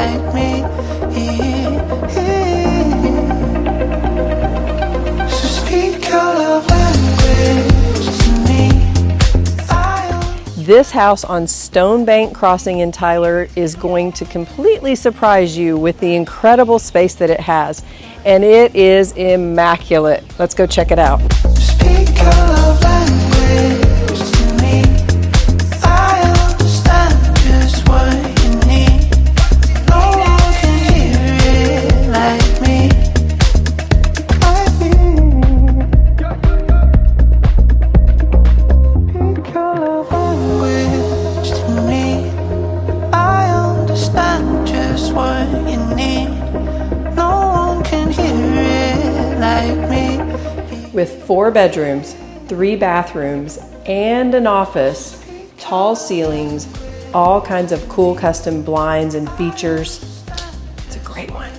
like me. So speak your love language to me. This house on Stonebank Crossing in Tyler is going to completely surprise you with the incredible space that it has. And it is immaculate. Let's go check it out. Speak your love language to me. I understand just what you need. No one can hear it like me. Speak your love language to me. I understand just what you need. No one can hear it like me. With 4 bedrooms, 3 bathrooms, and an office, tall ceilings, all kinds of cool custom blinds and features. It's a great one.